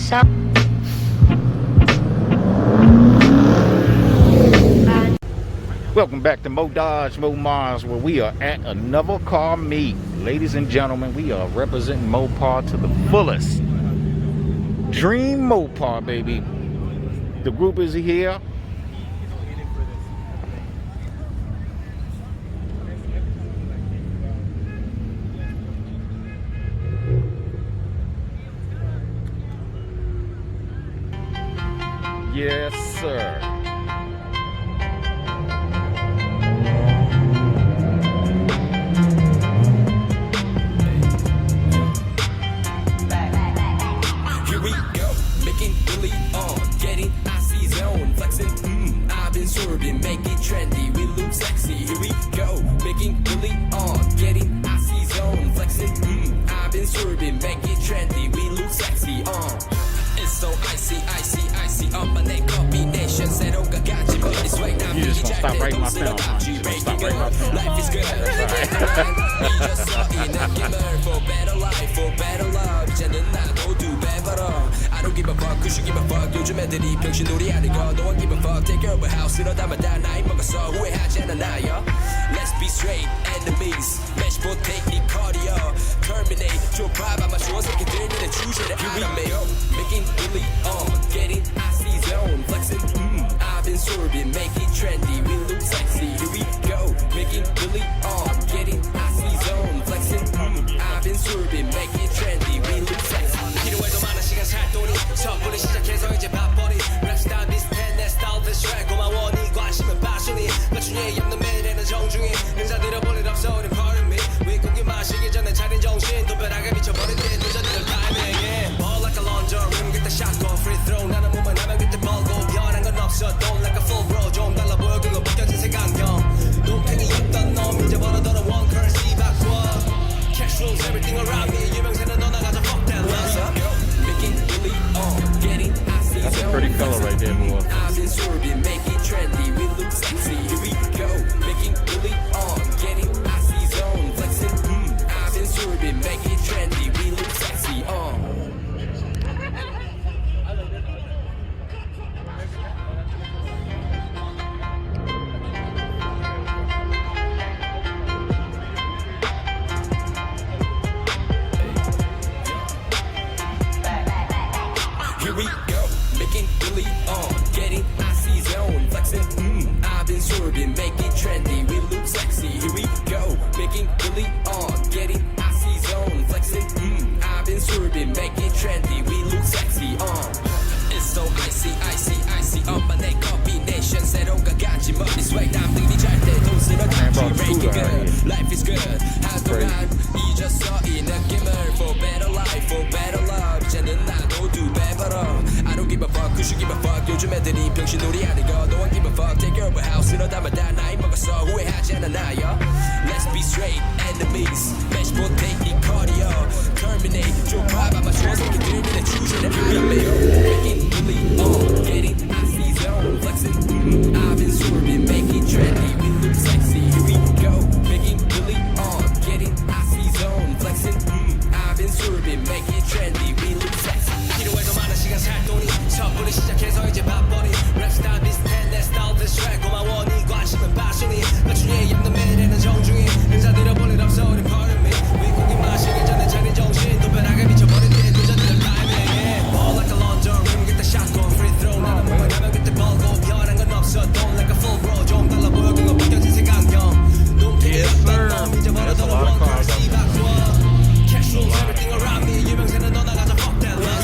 So welcome back to Mo Dodge, Mo Mars, where we are at another car meet. Ladies and gentlemen, we are representing Mopar to the fullest. Dream Mopar, baby. The group is here. Yes, sir. Here we go, making really on, getting icy zone, flexing, I've been swerving, make it trendy, we look sexy. Here we go, making really on, getting icy zone, flexing, I've been swerving, make it trendy, we look sexy, It's so icy, icy, icy, my neck combination, 새로운가 같이 but it's way now. You just gonna stop right in my film, huh? You just gonna stop right in my film. Life is good. We just saw 이 느낌을 for better life, for better love. 이제는 나도 do better. I don't give a fuck, you should give a fuck. 요즘 애들이 병신놀이 하는 거 no one give a fuck. Take care of a house, 이러다만 다 나이 먹었어. 후회하지 않아 나요. Let's be straight, enemies. Match for technique, cardio. Terminate, 좁아 아마 좋은 새끼들 눈에 주제를 알아매요. Making really on, getting icy zone, flexing, I've been swerving, make it trendy, we look sexy, here we go, making really on, getting icy zone, flexing, I've been swerving, make it trendy, we look sexy. 필요해도 많은 시간 살 돈이 섣불리 시작해서 이제 밥벌이 랩스타일 비슷해 내 스타일 비슷해 고마워 네 관심은 passion이 맞춤에 엮는 매일에는 정중히 능사들여 볼일 없어 우린 pardon me 윗고기 마시기 전에 차린 정신 또 벼락에 미쳐버린 뒤 늦어지는 타이밍에 ball like a launcher rim get the shot go free throw 나는 몸만 하면 그때 벌고 변한 건 없어 don't like a full bro 좀 달라 보여 그거 벗겨진 색안경 동탱이였던 놈 이제 벌어더러 one currency 바꿔 cash rules everything around me 유명세는 너 나가자 fuck that love making really on getting icy That's a pretty color right there, boy. I've been swerving make it trendy we look sexy here we go making really on getting icy zone flexing I've been swerving make it trendy we look sexy Here we go, making really on, getting icy zone, flexing, I've been swerving, make it trendy, we look sexy. Here we go, making really on, getting icy zone, flexing, I've been swerving, make it trendy, we look sexy, It's so icy, icy, icy, my neck combination, 새로운가 같이 머리 sway, 남들이 잘때 돈 쓰러졌지, make it good, life is good, 한동안 잊었어 이 느낌을, for better life, for better love, 이제는 나도 do better. I don't give a fuck, you should give a fuck. 요즘 애들이 병신놀이 하는 거 no one give a fuck. Take care of a house, 이러다만 다 나이 먹었어. 후회하지 않아 나요. Let's be straight, enemies. Match for technique, cardio. Terminate, 좁아 아마 좋은 새끼들 눈에 주제를 알아매요. Making really on, getting icy zone, flexing. I've been swerving, making trendy, we look sexy. Here we go, making really on, getting icy zone, flexing. I've been swerving, making trendy, we look sexy. 필요해도 많은 시간 살 돈이 섣불리 시작해서 이제 밥벌이 랩스타일 비슷해 내 스타일 비슷해 고마워 네 관심은 passion이 맞춤에 엮는 매일에는 정중히 인사드려 볼 일 없어 우린 pardon me 윗고기 마시기 전에 차린 정신 또 벼락에 미쳐버린 뒤 늦어지는 타이밍에 ball like a launcher rim get the shot go free throw 나는 몸만 하면 그때 벌고 변한 건 없어 don't like a full bro 좀 달라 보여 그거 벗겨진 색안경 눈탱이였던 놈 이제 벌어더러 one currency 바꿔 cash rules everything around me 유명세는 너 나가자 fuck that love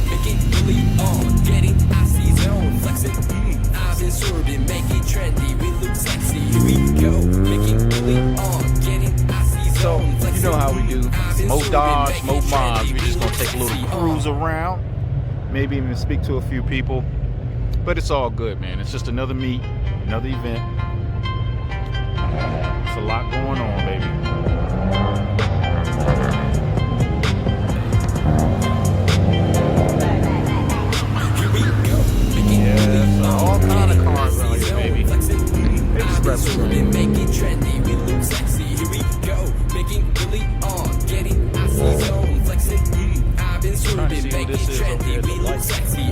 making really on getting icy zone flexing I've been swerving make it trendy we look sexy here we go making really on getting icy zone flexing You know how we do. Mo Dodge, Mo Mars. We just gonna take a little cruise around. Maybe even speak to a few people. But it's all good, man. It's just another meet, another event. It's a lot going on, baby. All kind of cars out here, baby. They just represent. Make it trendy, we look sexy. Here we go, making really on, getting icy zone, flexing. I've been swerving, see what make this it is over trendy, here, the we look light. sexy,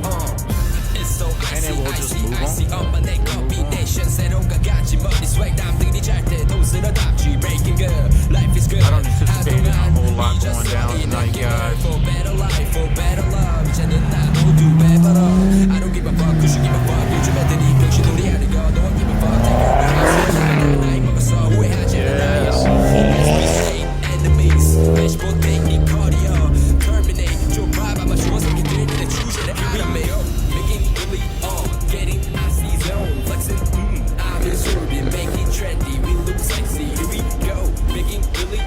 It's so And then we'll just move on. 엄마네 combination 새로운가 같이 머리 swag 남들이 잘 때도 쓸어담지 breaking good life is good I don't anticipate a whole lot going down tonight, guys. for better life for better love 이제는 나도 do better I don't give a fuck cause you give a fuck 요즘 애들이 병신놀이 하는 거 don't give a fuck take over house 나이 먹었어 후회하지 않아요 Let's be straight enemies 매시보 technique cardio terminate 좀 봐봐 맞추어 새끼들 내 주제를 알아매요 making really getting icy zone flexing I've been swerving making trendy we look sexy here we go making really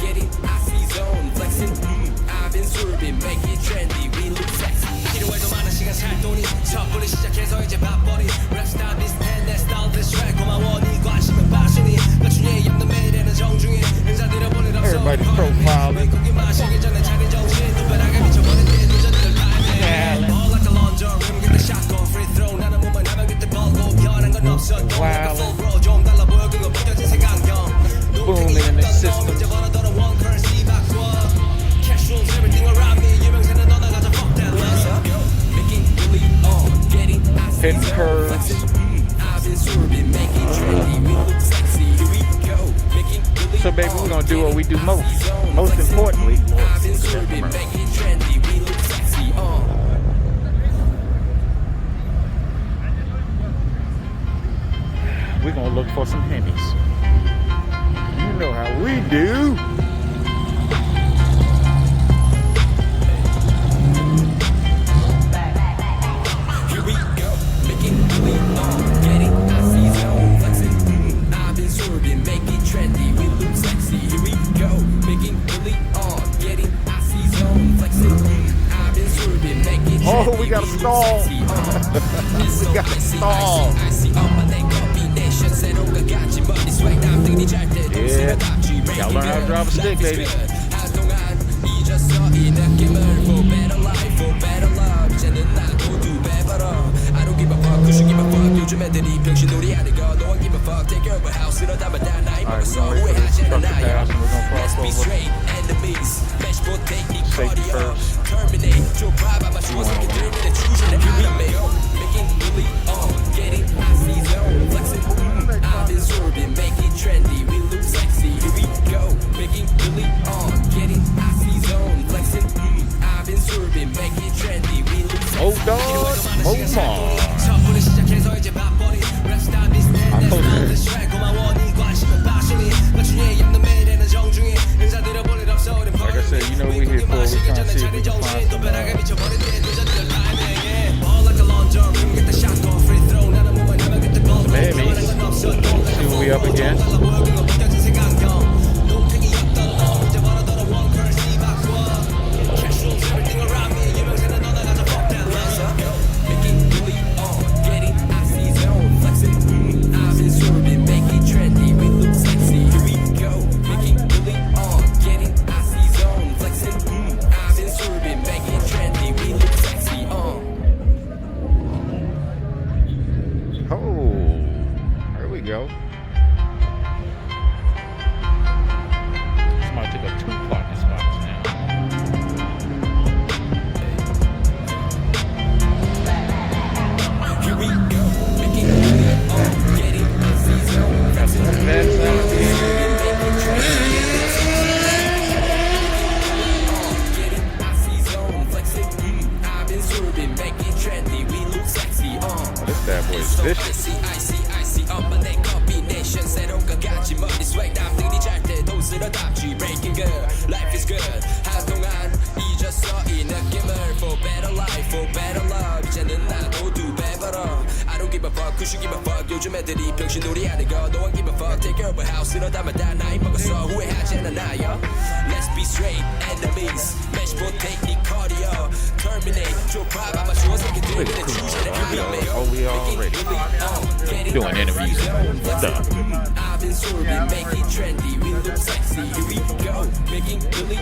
getting icy zone flexing I've been swerving making trendy we look sexy 필요해도 많은 시간 살 돈이 섣불리 시작해서 이제 밥벌이 랩스타일 비슷해 내 스타일 this track 고마워 네 관심은 passion이 맞춤에 없는 매일에는 정중히 인사드려 볼 일 없어 Everybody's profiling. 외국인 마시기 전에 차린 정신 두 배나가 미쳐버린 게 늦어들 타이밍 All like a laundry room get the shotgun free throw 나는 몸만 하면 그때 벌고 변한 건 없어 Don't make a full bro 좀 달라 보여 그거 벗겨진 색안경 Booming in the system. 이제 벌어더러 one currency 바꿔 Casuals everything around me 유명세는 너나 가져 fuck that love Making really getting icy Hitting curves. I've been swerving making trendy we look sexy here we go making really So, baby, we're gonna do what we do most. Most importantly, I've been swerving making trendy we look sexy we're gonna look for some hennies. You know how we do. Here we go, making really getting icy zone flexing. I've been swerving, making trendy, we look sexy. Here we go, making really getting icy zone flexing. I've been swerving, making trendy. Oh, we got a stall. We got a stall. Yeah, y'all learn how to drive a stick, baby. Safety first. Getting icy zone flexing. I've been swerving, making trendy. We look sexy. Here we go, making really getting icy zone flexing. I've been swerving, making trendy. We look sexy. Oh, dog. Oh, mom. 섣불리 시작해서 이제 밥벌이 랩스타일 비슷해 내 스타일 this track 고마워 네 관심은 passion이 맞춤에 없는 매일에는 정중히 인사드려 볼 일 없어 우린 Like I said, you know we here for. We're trying to see if we can find some 미쳐버린 게 늦어들 타이밍에 All like a laundry room get the shotgun free throw 나는 몸만 하면 그때 벌고 변한 건 없어 See what we up against. 달라 보여 그거 벗겨진 색안경 농땡이였던 너 이제 벌어더러 one currency 바꿔 Casuals everything around me 유명세는 너나 가져 fuck that love Making really getting icy zone flexing I've been swerving making trendy we look sexy here we go making really getting icy zone flexing I've been swerving making trendy we look sexy Oh, there we go. Somebody took up 2 parking spots now. Here we go, making really getting icy zone Got some vents out here. getting icy zone flexing I've been swerving making trendy we look sexy Oh, this bad boy is vicious. icy 엄마네 combination 새로운가 같이 머리 swag 남들이 잘 때도 쓸어담지 breaking good life is good 한동안 잊었어 이 느낌을 for better life for better love 이제는 나도 do better I don't give a fuck cause you give a fuck 요즘 애들이 병신놀이 하는 거 no one give a fuck take over house 쓸어담아 다 나이 먹었어 후회하지 않아요 Let's be straight enemies 매시보 technique cardio terminate 좀 봐봐 맞추어 새끼들 내 주제를 Oh, we already doing interviews and stuff. I've been swerving, making trendy, we look sexy. Here we go, making really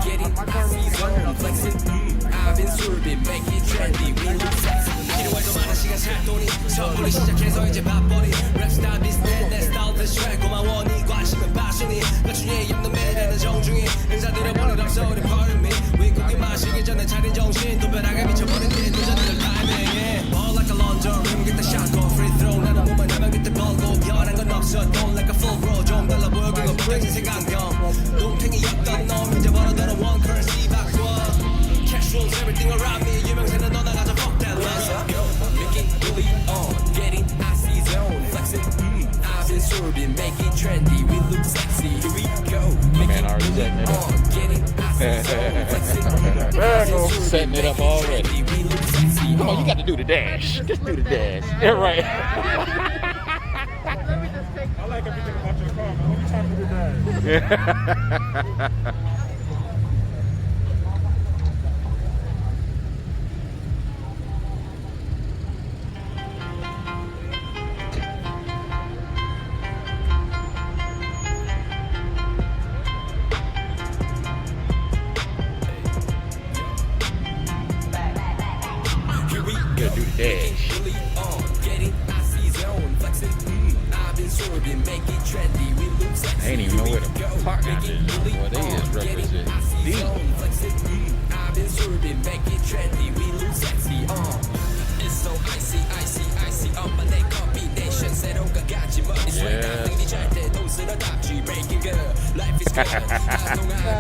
getting icy zone flexing. I've been swerving, making trendy, we look sexy. 필요해도 많은 시간 시간 살돈이 섣불리 시작해서 이제 밥벌이 랩스타일 비슷해 내 스타일 대수해 고마워 네 관심은 passion이 맞춤에 입는 매일에는 정중히 인사드려 보는 랍소리 pardon me 윗고기 마시기 전에 차린 정신 또 벼락에 미쳐버린 뒤 도전들 타이밍에 ball like a launcher rim get the shot go free throw 나는 몸만 하면 그때 벌고 변한 건 없어 don't like a full bro 좀 달라 보여 그거 부장신 생각형 동탱이였던 놈 이제 벌어들어 one currency 바꿔 cash rules everything around me 유명세는 너 나가자 fuck that let's go making really on getting icy zone flexing I've been serving make it trendy we look sexy here we go making really on getting icy zone flexing Setting it up already. Come on, you got to do the dash. Just do the dash. Yeah, right. I like everything about your car, man. Let me try to do that. Yeah. Gotta do the dash. I ain't even know where the park out there. Boy, they is represent deep. It's so icy, icy, icy on my leg combination. 새로운 가지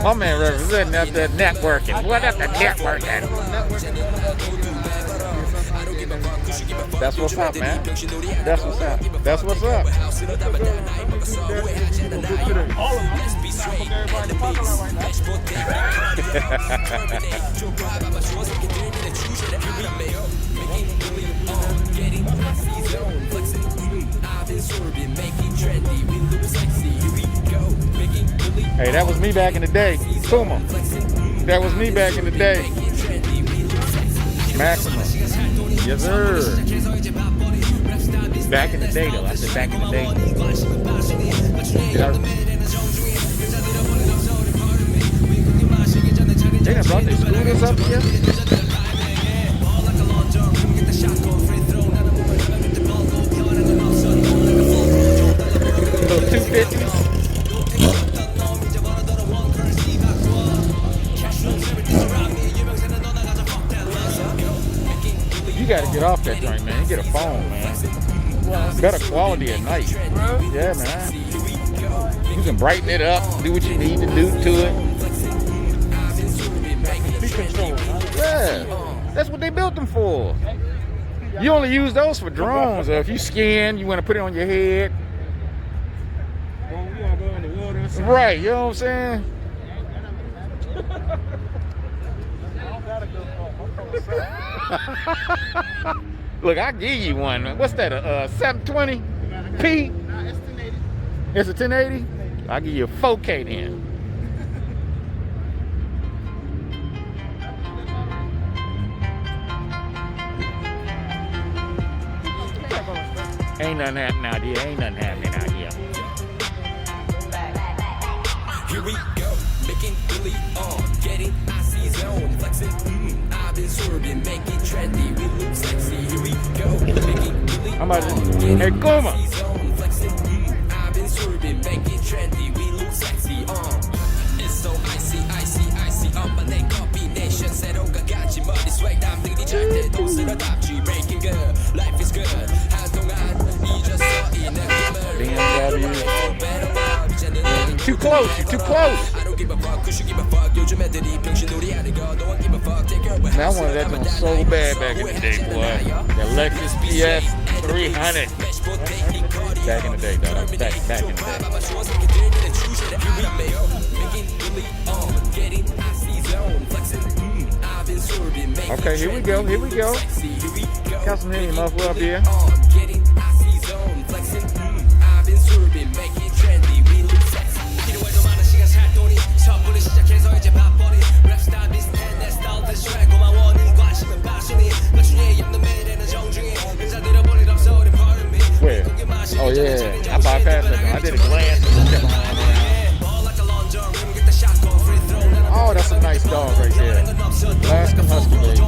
My man representing up there networking. What up the networking? That's what's up, man. That's what's up. That's what's up. Hey, that was me back in the day. Puma. That was me back in the day. Maximum. Yes, sir. Back in the day, though. I said back in the day. They done brought their scooters up here. Little 250s. You gotta get off that joint, man. You get a phone, man. Better quality at night. Yeah, man. You can brighten it up, do what you need to do to it. Yeah, that's what they built them for. You only use those for drones, or if you skiing, you want to put it on your head. Right, you know what I'm saying? Look, I'll give you one. What's that, a 720p? It's a 1080? I'll give you a 4K then. Ain't nothing happening out here. Ain't nothing happening out here. Here we go, making really on, getting icy zone, flexing. I've been swerving, make it trendy, we look sexy. Here we go, making really I'm about to. on, Hey, Kuma. icy zone, flexing. I've been swerving, make it trendy, we look sexy. It's so icy, icy, icy on my leg combination. 새로운 가지 머리 swag 남들이 절대 돈 쓰러 답지 breaking good, life is good. 한동안 잊었어 이 느낌을. BMW. Too close, you're too close. I don't give a fuck, cause you give a fuck. 요즘 애들이 병신놀이 하니까 no one give a fuck. Take care of Man, I wanted that one so bad back in the day, boy. That Lexus PS 300. Back in the day, dog. Back in the day. Okay, here we go, here we go. Got some name muffler up here. Where? Oh yeah, I bypassed that. I did a glance and kept on around. Oh, that's a nice dog right there. Alaskan Husky, baby.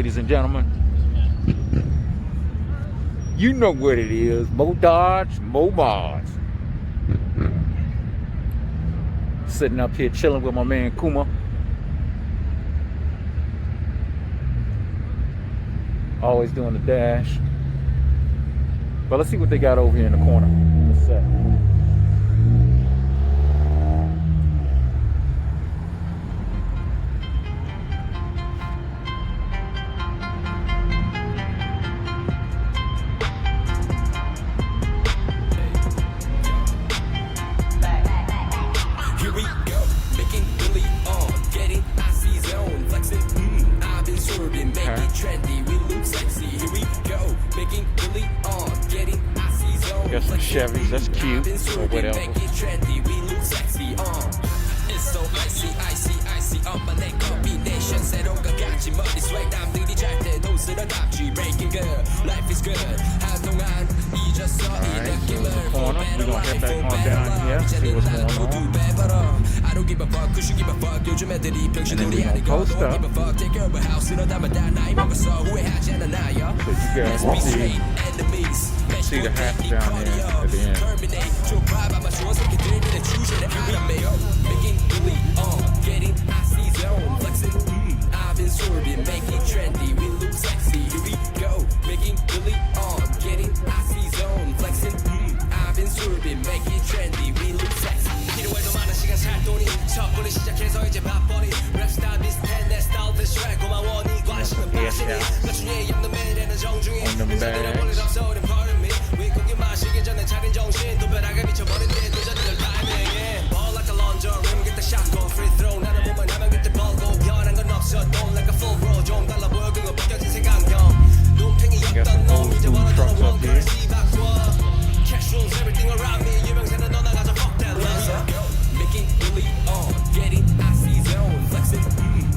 ladies and gentlemen. You know what it is. Mo Dodge, Mo Mars. Sitting up here chilling with my man Kuma. Always doing the dash. But let's see what they got over here in the corner. In a sec. Here we go, making Billy on, getting icy zone, flexing. I've been swerving, make it trendy, we look sexy. Here we go, making Billy on, getting icy zone. Got some Chevys, that's cute. Or whatever. Make it trendy, we look sexy. It's so icy, icy, icy. my neck combination. 새로운 것 같지 머리 swag 남들이 잘 때도 쓸어담지. Breaking good, life is good. 한동안 잊었어 이 느낌을. We're gonna head back on down here, see what's going on. I don't give a fuck, cause you give a fuck. 요즘 애들이 병신들이 아니고 don't give a fuck. Take care of a house, 쓸어담아다 나이 먹었어 후회하지 않아 나요. Let's be straight enemies. See the hat down there at the end. Terminate, 좀 봐봐 맞추어 새끼들 내 주제를 알아매요. Making really getting icy zone, flexing. I've been swerving, make it trendy. We look sexy, here we go. Making really getting icy zone, flexing. I've been swerving, make it trendy. We look sexy. 필요해도 많은 시간 살 돈이 섣불리 시작해서 이제 밥벌이. 랩스타일 비슷해 내 스타일 비슷해 고마워 네 관심은 빠지니. 나중에 엽는 매일에는 정중히. 인사들은 볼일 없어 우린 pardon me. 윗고기 마시기 전에 차린 정신 또 벼락에 미쳐버린 내 도전들 타이밍에. Ball like a launcher, rim get the shot go free throw. 나는 보면 하면 그때 벌고 변한 건 없어. Don't like a full bro 좀 달라 보여 그거 벗겨진 생각형. 눈탱이였던 놈 이제 원하던 원걸 씹어꿔. Cash rules everything around me. 유명세는 너 나가자 fuck that love. Making really getting icy zone, flexing.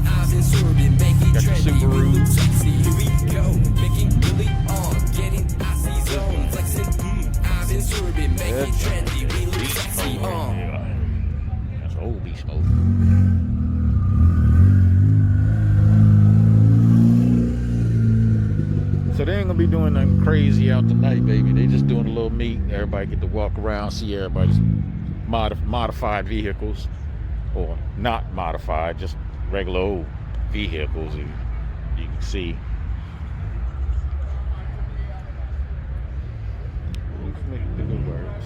I've been swerving, making trendy. We look sexy, here we go. Making really getting icy zone, flexing. I've been swerving, making trendy. We look sexy, That's old beast smoke. So they ain't gonna be doing nothing crazy out tonight, baby. They just doing a little meet. Everybody get to walk around, see everybody's modified vehicles, or not modified, just regular old vehicles. You can see.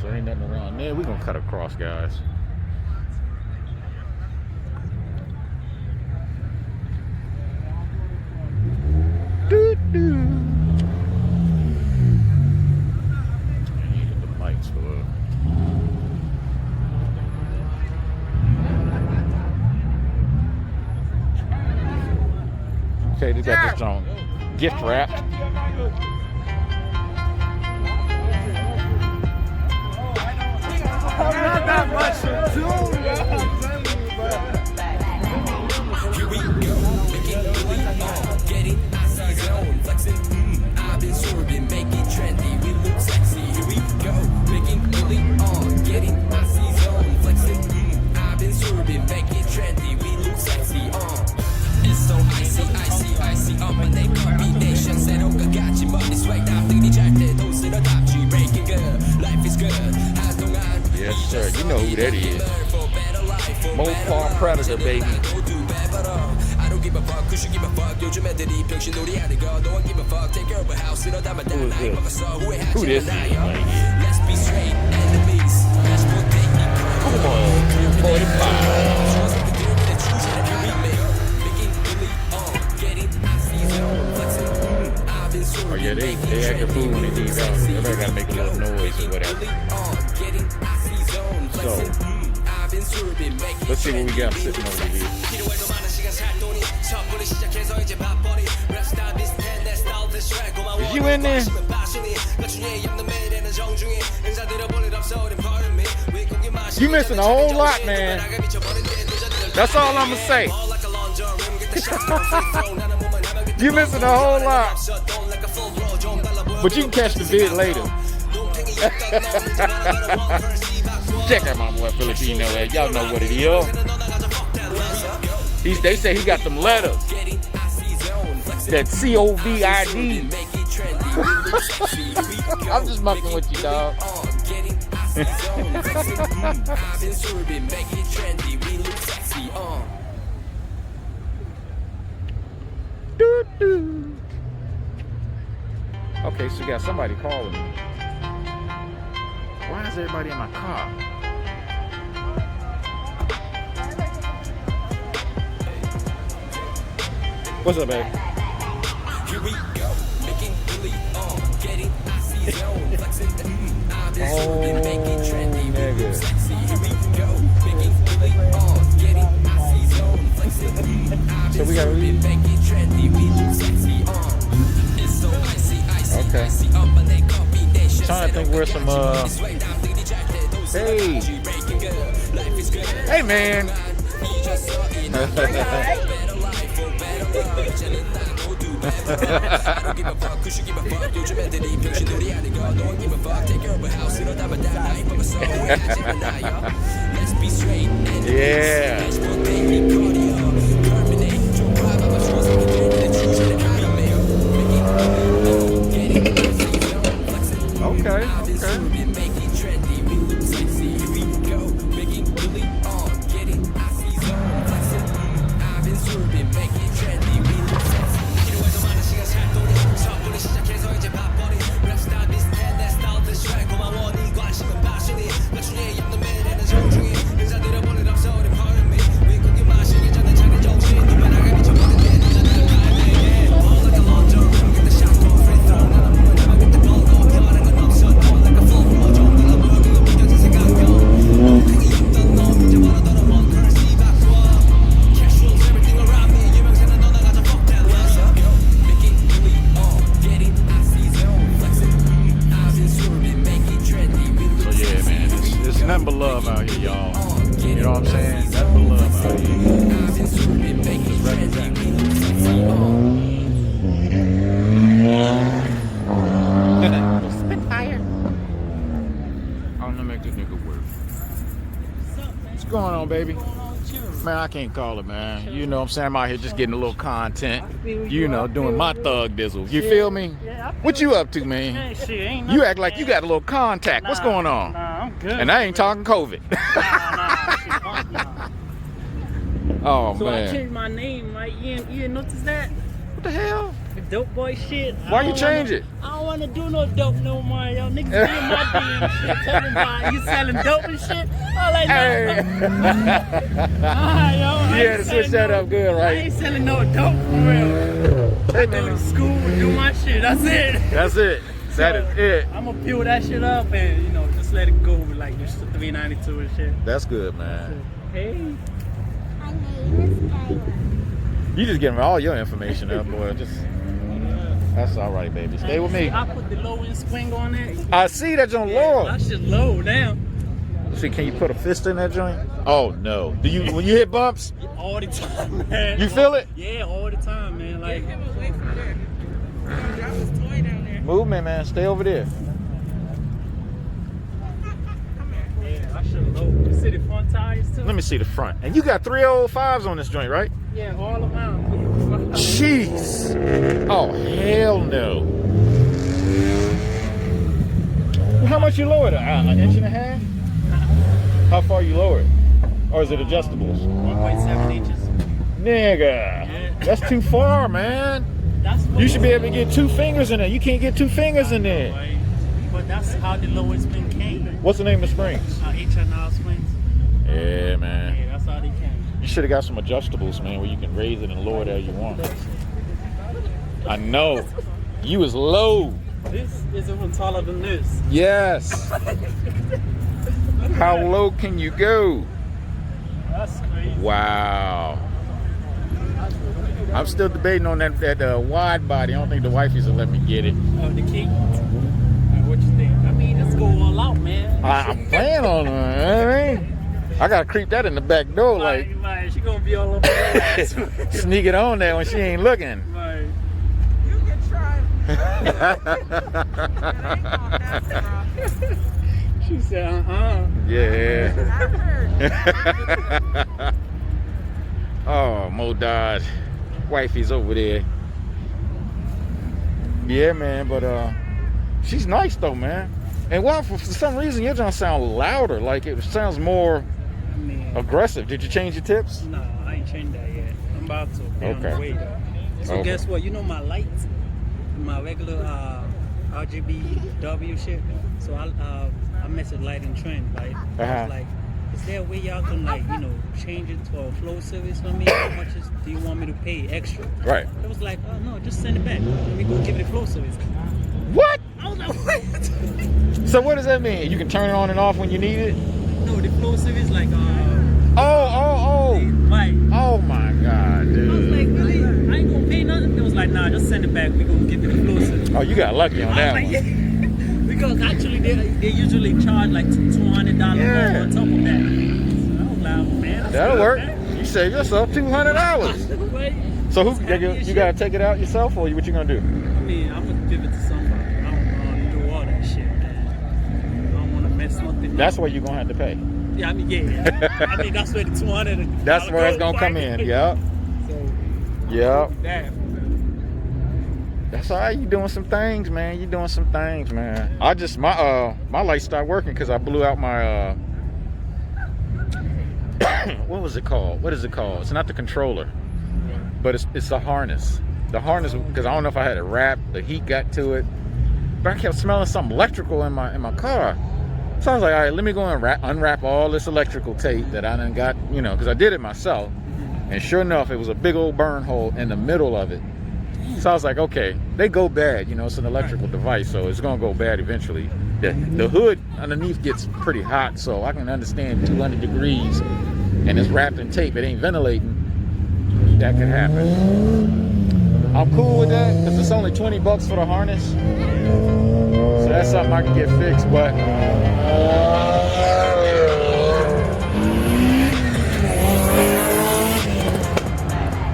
So ain't nothing around there. We gonna cut across, guys. Doo-doo. The mics for okay, they got this on gift wrap. Not that much to do, here we go, making really getting icy zone, flexing. I've been swerving, making trendy. We look sexy, here we go, making really getting icy zone, flexing. I've been swerving, making trendy. We look sexy, It's so icy, icy, icy. my neck combination. 새로운 것 같지 머리 swag 남들이 잘 때도 쓸어담지. Breaking good, life is good. 한동안 yes, sir. You know who that is. Mopar Predator, baby. I don't give a fuck, cause you give a fuck. 요즘 애들이 병신놀이 아니고 don't give a fuck. Take care of a house, 쓸어담아다 나이 먹었어 후회하지 않아요. Let's be straight enemies. Let's put taking Come on, 45. Oh yeah, they act a fool when they leave out. Everybody gotta make a little noise or whatever. So, let's see what we got sitting over here. Is you in there? You missing a whole lot, man. That's all I'm gonna say. You missing a whole lot. But you can catch the vid later. Check out my boy Filipino at. Y'all know what it is. They say he got them letters. that COVID. I'm just mucking with you, dog. Okay, so you got somebody calling me. Why is everybody in my car? What's up, babe? Here we go, making really getting icy zone, flexing. I've been serving, making trendy, really sexy. Here we go, making really getting icy zone, flexing. I've been serving, making trendy, really sexy. It's so icy, icy, Okay. icy up and they combination. Trying to think where some Hey man. Yeah. Okay. Nothing but love out here, y'all. You know what I'm saying? Nothing but love out here. Spitfire. I'm gonna make this nigga work. What's going on, baby? Man, I can't call it, man. You know what I'm saying? I'm out here just getting a little content. You know, doing my thug dizzle. You feel me? What you up to, man? You act like you got a litlittle contact. What's going on? Nah, I'm good. And I ain't talking COVID. Oh, so man. I changed my name, right? You didn't notice that? What the hell? The dope boy shit. Why you change it? I don't want to do no dope no more, yo. Niggas be in my DM shit, telling about you selling dope and shit. I'm like, Hey. yo. You had to switch that up good, I right? ain't selling no dope for real. I go to school, do my shit. That's it. That's it. That is it. I'm gonna peel that shit up and just let it go with like just 392 and shit. That's good, man. Hey. My name is Skylar. You just giving all your information up, boy. That's all right, baby. Stay with me. I put the low end swing on it. I see that joint low. That shit low now. See, can you put a fist in that joint? Oh no. Do you when you hit bumps? All the time, man. You feel it? Yeah, all the time, man. Like, Get him away from there. Drop his toy down there. Movement, man. Stay over there. yeah, I should low. You see the front tires too? Let me see the front. And you got 305s on this joint, right? Yeah, all around. Jeez. Oh, hell no. How much you lowered it? An inch and a half? How far you lower it? Or is it adjustables? 1.7 inches. Nigga. Yeah. That's too far, man. That's what You should be able to get 2 fingers in there. You can't get 2 fingers in there. Right. But that's how the lowest spin came. What's the name of the springs? HNR springs. Yeah, man. Yeah, that's how they came. You should have got some adjustables, man, where you can raise it and lower it as you want. I know. You was low. This is even taller than this. Yes. How low can you go? That's crazy. Wow. I'm still debating on that wide body. I don't think the wifeys will let me get it. Oh, the key? What you think? I mean, let's go all out, man. I'm planning on it. You know what I mean? I gotta creep that in the back door, like Right, she gonna be all over your ass. sneak it on there when she ain't looking. Right. You can try. She said, Yeah. I heard. Oh, Mo Dodge. Wifey's over there Yeah, man, but she's nice though, man. And why for some reason your don't sound louder, like it sounds more I mean, aggressive. Did you change your tips? no, I ain't changed that yet. I'm about to. Be on the Okay. way though. So Okay. guess what? You know my lights, my regular RGB shit. So I messed with light and trend. Like I Uh-huh. was like, is there a way y'all can like change it to a flow service for me? How much do you want me to pay extra? Right. It was like, oh no, just send it back. Let me go give it a flow service. What? I was like, what? So what does that mean? You can turn it on and off when you need it? No, the flow service like Oh. right. Oh my God, I was dude. like, really? I ain't gonna pay nothing. It was like, nah, just send it back. We gonna give it a flow service. Oh, you got lucky on I that was like, one. yeah. Because actually they usually charge like $200 Yeah. more on top of that. So I was like, man, that's That'll good, work. man. You save yourself $200. Right? So who Happy as you shit. gotta take it out yourself, or what you gonna do? I mean, I'm gonna give it to somebody. I don't do all that shit, man. I don't want to mess something That's up. where you're gonna have to pay. Yeah, I mean, yeah. I mean, that's where the 200. That's where it's gonna come in. Yep. So, Yep. that. That's all right. You doing some things, man. You doing some things, man. I just my light started working because I blew out my what was it called? What is it called? It's not the controller, but it's the harness. The harness, because I don't know if I had it wrapped. The heat got to it, but I kept smelling something electrical in my car. So I was like, all right, let me go and unwrap all this electrical tape that I done got, because I did it myself. And sure enough, it was a big old burn hole in the middle of it. So I was like, okay, they go bad, it's an electrical device, so it's gonna go bad eventually. The hood underneath gets pretty hot, so I can understand 200 degrees and it's wrapped in tape, it ain't ventilating. That could happen. I'm cool with that because it's only $20 for the harness. So that's something I can get fixed, but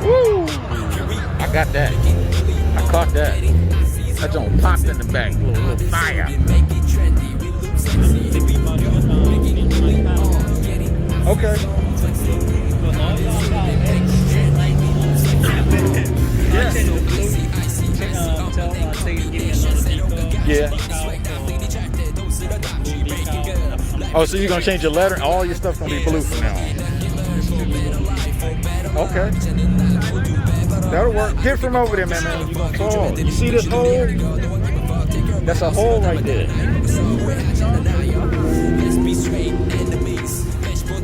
woo! I got that. I caught that. That joint popped in the back. Little fire. Okay. Yeah. Oh, so you're gonna change your letter? All your stuff's gonna be blue from now on. Okay. That'll work. Get from over there, man. You're gonna fall. You see this hole? That's a hole right there.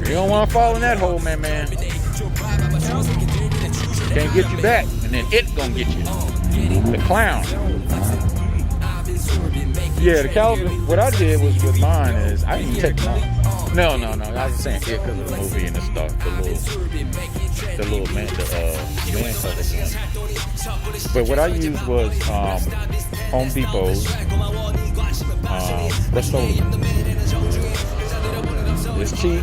You don't want to fall in that hole, man. Can't get you back, and then it's gonna get you. The clown. Yeah, the Calvin. What I did was with mine is I didn't take mine. No. I was saying it because of the movie and the stuff. The little man cover joint. But what I used was Home Depot's Rust-Oleum. It's cheap,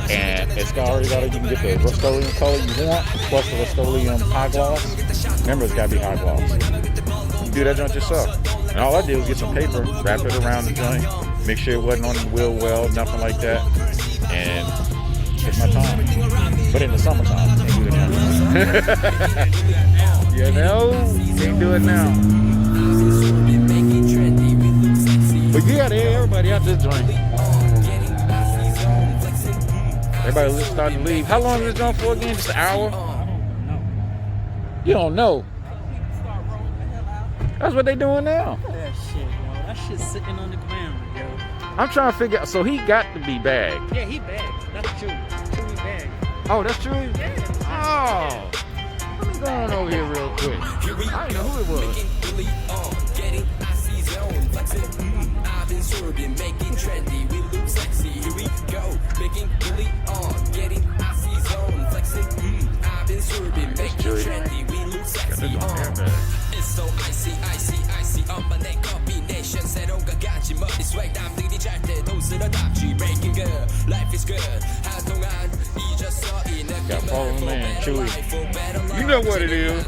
and it's already got. You can get the Rust-Oleum color you want, plus the Rust-Oleum high gloss. Remember, it's got to be high gloss. You can do that joint yourself. And all I did was get some paper, wrap it around the joint, make sure it wasn't on the wheel well, nothing like that, and take my time. But in the summertime, can't do it now. Can't do it now. But yeah, everybody out this joint. Everybody starting to leave. How long is this joint for again? Just an hour? You don't know. That's what they doing now. That shit, yo. That shit's sitting on the ground, yo. I'm trying to figure out. So he got to be bagged. Yeah, he bagged. That's true. Chewy bagged. Oh, that's true? Yeah. Oh. Let me go on over here real quick. I didn't know who it was. I've been swerving, making trendy, we look sexy. Here we go, making really on, getting icy zone, flexing. I've been swerving, making trendy, we look sexy on. It's so icy. On my neck combination, 새로운가 같이 머리 swag 남들이 잘 때 도스러답지. Breaking good, life is good. 한동안 잊었어 이 Got 느낌을. follow man, Chewy. You know what it is.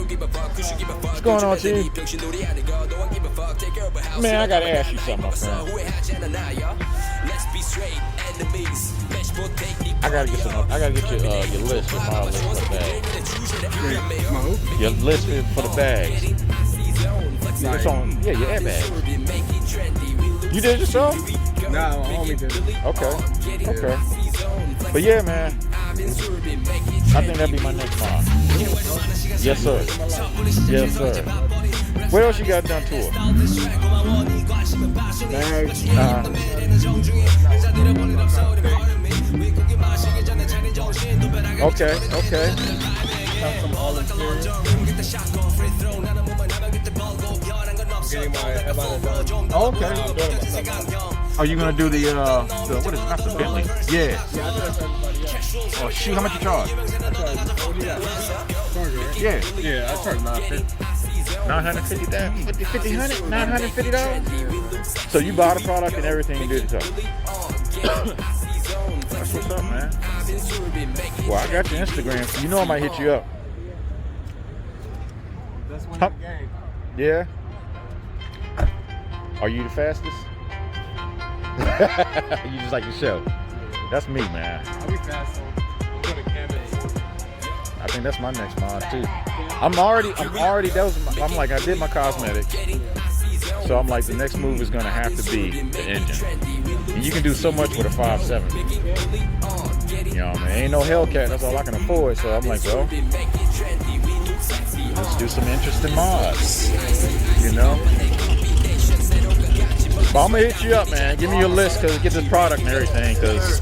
What's going on, Chief? Man, I gotta ask you something, my friend. I gotta get your list, your model list for the bag. Your list for the bags. It's on, yeah, your airbags. You did it yourself? No, homie did it. Okay. But yeah, man, I think that'd be my next mod. Yes, sir. Yes, sir. What else you got done to her? Bags. Okay. Some olive cereal. Getting my Havana done. Oh, okay. Are you gonna do the what is it? Not the Bentley? Yeah. Yeah, I did that for everybody else. Oh shoot, how much you charge? I charged, what do you got? Charger, right? Yeah. I charged $950. $950. So you bought a product and everything and did it yourself. That's what's up, man. Well, I got your Instagram, so you know I might hit you up. That's one of the game. Yeah. Are you the fastest? You just like the show. That's me, man. I'll be fast, so put a canvas. I think that's my next mod too. I'm like, I did my cosmetic. So I'm like, the next move is gonna have to be the engine. And you can do so much with a 5.7. You know, man, ain't no Hellcat, that's all I can afford. So I'm like, well, let's do some interesting mods. You know? But I'm gonna hit you up, man. Give me your list, cause get this product and everything, cause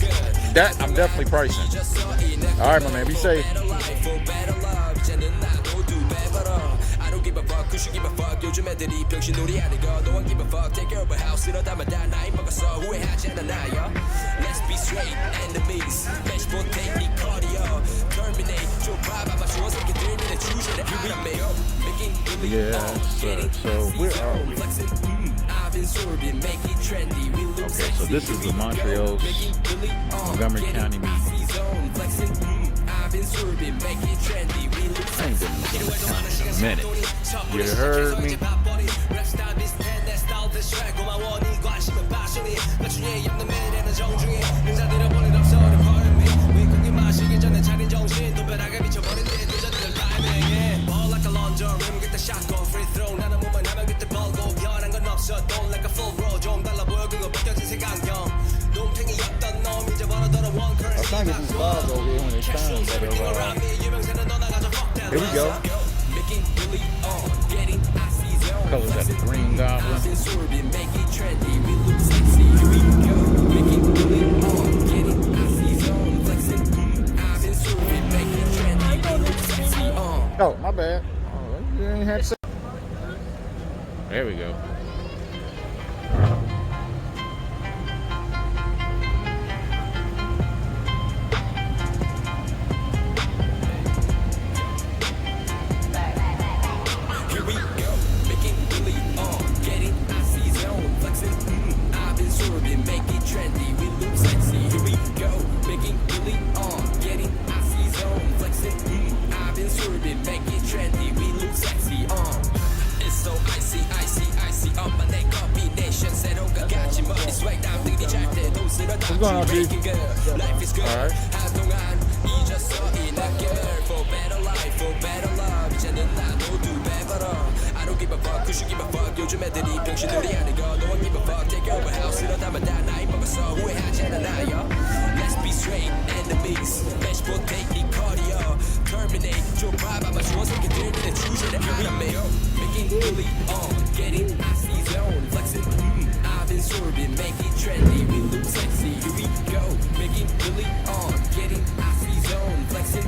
that I'm definitely pricing. All right, my man, be safe. Yeah, so where are we? Okay, so this is the Montrose, Montgomery County meeting. I ain't been in Montgomery County in a minute. You heard me? I'm trying to get these bars over here when they turn, but here we go. Colors got the green goblin. Oh, my bad. Oh, you ain't had to. There we go. What's going on, G? Alright. Let's be straight, enemies. Match for daily cardio. Terminate your vibe. I'm a choice. We can do it in a choose it. Making really on. Getting icy zone. Flexing. I've been sorbing. Make it trendy. We look sexy. Here we go. Making really on. Getting icy zone. Flexing.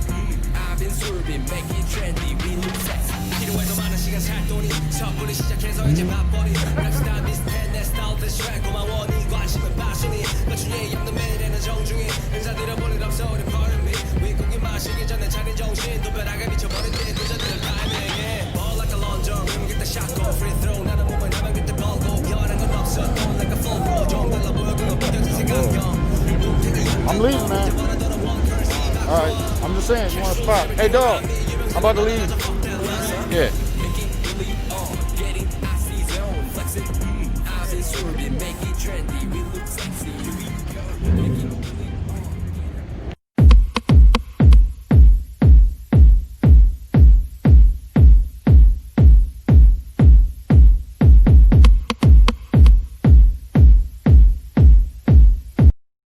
I've been sorbing. Make it trendy. We look sexy. 필요해도 많은 시간 살돈이 섣불리 시작해서 이제 밥벌이 락스타 비슷해 내 스타일 트랙 고마워 네 관심은 passion이 맞추에 없는 매일에는 정중히 인사드려 볼 일 없어 우리 pardon me 윗고기 마시기 전에 차린 정신 또 벼락에 미쳐버린 뒤에 도전들 타이밍에 Ball like a long jump get the shot go free throw 나는 몸을 하면 그때 벌고 변한 건 없어 Don't like a full bro 좀 달라 보여 그거 벗겨진 생각형 I'm leaving, man. Alright, I'm just saying, you want a spot. Hey, dog, I'm about to leave. Yeah. Making Billy on, getting icy zone, flexing, I've been swerving, make it trendy, we look sexy.